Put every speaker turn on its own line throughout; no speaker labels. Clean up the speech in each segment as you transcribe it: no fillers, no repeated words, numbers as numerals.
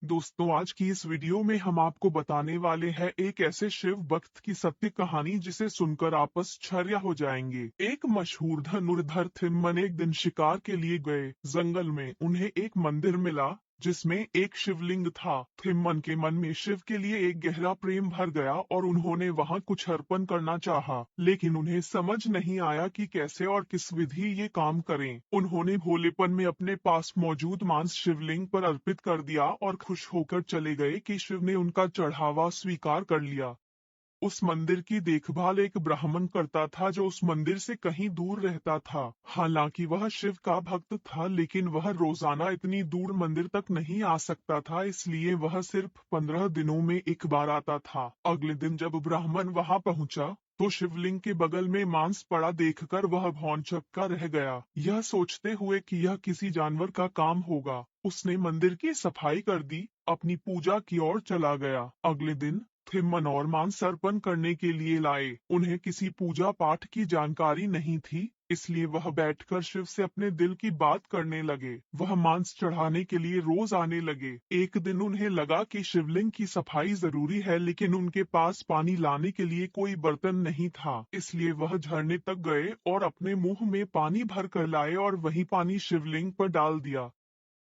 दोस्तों, आज की इस वीडियो में हम आपको बताने वाले हैं एक ऐसे शिव भक्त की सत्य कहानी जिसे सुनकर आप आश्चर्य हो जाएंगे। एक मशहूर धनुर्धर थिम्मन एक दिन शिकार के लिए गए। जंगल में उन्हें एक मंदिर मिला जिसमें एक शिवलिंग था। थिम्मन के मन में शिव के लिए एक गहरा प्रेम भर गया और उन्होंने वहां कुछ अर्पण करना चाहा, लेकिन उन्हें समझ नहीं आया कि कैसे और किस विधि ये काम करें। उन्होंने भोलेपन में अपने पास मौजूद मांस शिवलिंग पर अर्पित कर दिया और खुश होकर चले गए कि शिव ने उनका चढ़ावा स्वीकार कर लिया। उस मंदिर की देखभाल एक ब्राह्मण करता था जो उस मंदिर से कहीं दूर रहता था। हालांकि वह शिव का भक्त था, लेकिन वह रोजाना इतनी दूर मंदिर तक नहीं आ सकता था, इसलिए वह सिर्फ 15 दिनों में एक बार आता था। अगले दिन जब ब्राह्मण वहां पहुंचा तो शिवलिंग के बगल में मांस पड़ा देखकर वह भौंचक्का रह गया, यह सोचते हुए कि यह किसी जानवर का काम होगा। उसने मंदिर की सफाई कर दी, अपनी पूजा की ओर चला गया। अगले दिन थिम्मन और मांस अर्पण करने के लिए लाए। उन्हें किसी पूजा पाठ की जानकारी नहीं थी, इसलिए वह बैठकर शिव से अपने दिल की बात करने लगे। वह मांस चढ़ाने के लिए रोज आने लगे। एक दिन उन्हें लगा कि शिवलिंग की सफाई जरूरी है, लेकिन उनके पास पानी लाने के लिए कोई बर्तन नहीं था। इसलिए वह झरने तक गए और अपने मुंह में पानी भर कर लाए और वही पानी शिवलिंग पर डाल दिया।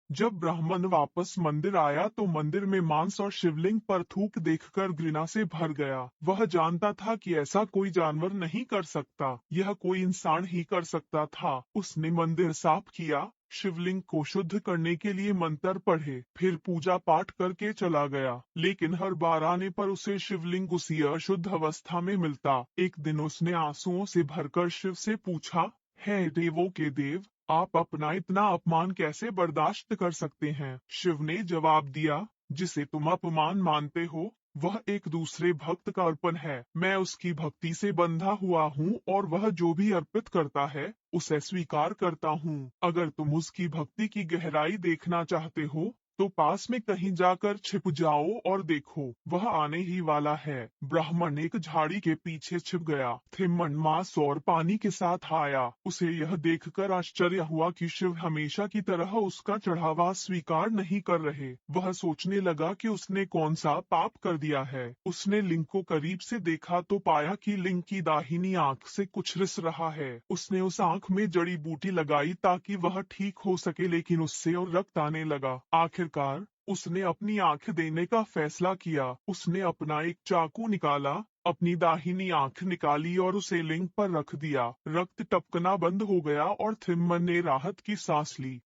जब ब्राह्मण वापस मंदिर आया तो मंदिर में मांस और शिवलिंग पर थूक देखकर घृणा से भर गया। वह जानता था कि ऐसा कोई जानवर नहीं कर सकता, यह कोई इंसान ही कर सकता था। उसने मंदिर साफ किया, शिवलिंग को शुद्ध करने के लिए मंत्र पढ़े, फिर पूजा पाठ करके चला गया। लेकिन हर बार आने पर उसे शिवलिंग उसी अशुद्ध अवस्था में मिलता। एक दिन उसने आंसुओं से भरकर शिव से पूछा, हे देवों के देव, आप अपना इतना अपमान कैसे बर्दाश्त कर सकते हैं? शिव ने जवाब दिया, जिसे तुम अपमान मानते हो वह एक दूसरे भक्त का अर्पण है। मैं उसकी भक्ति से बंधा हुआ हूँ और वह जो भी अर्पित करता है उसे स्वीकार करता हूँ। अगर तुम उसकी भक्ति की गहराई देखना चाहते हो तो पास में कहीं जाकर छिप जाओ और देखो, वह आने ही वाला है। ब्राह्मण एक झाड़ी के पीछे छिप गया। थिम्मन मांस और पानी के साथ आया। उसे यह देखकर आश्चर्य हुआ कि शिव हमेशा की तरह उसका चढ़ावा स्वीकार नहीं कर रहे। वह सोचने लगा कि उसने कौन सा पाप कर दिया है। उसने लिंग को करीब से देखा तो पाया कि लिंग की दाहिनी आंख से कुछ रिस रहा है। उसने उस आंख में जड़ी बूटी लगाई ताकि वह ठीक हो सके, लेकिन उससे और रक्त आने लगा। आखिरकार उसने अपनी आंख देने का फैसला किया। उसने अपना एक चाकू निकाला, अपनी दाहिनी आंख निकाली और उसे लिंग पर रख दिया। रक्त टपकना बंद हो गया और थिम्मन ने राहत की सांस ली।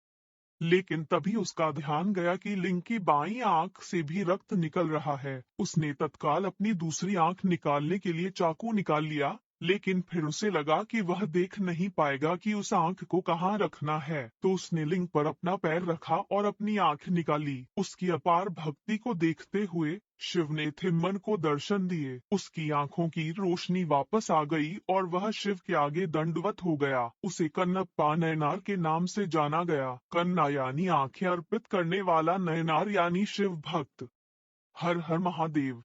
लेकिन तभी उसका ध्यान गया कि लिंग की बाईं आंख से भी रक्त निकल रहा है। उसने तत्काल अपनी दूसरी आंख निकालने के लिए चाकू निकाल लिया, लेकिन फिर उसे लगा कि वह देख नहीं पाएगा कि उस आंख को कहाँ रखना है। तो उसने लिंग पर अपना पैर रखा और अपनी आंख निकाली। उसकी अपार भक्ति को देखते हुए शिव ने थिम्मन को दर्शन दिए। उसकी आंखों की रोशनी वापस आ गई और वह शिव के आगे दंडवत हो गया। उसे कन्नप्पा नयनार के नाम से जाना गया। कन्ना यानी आंखें अर्पित करने वाला, नयनार यानी शिव भक्त। हर हर महादेव।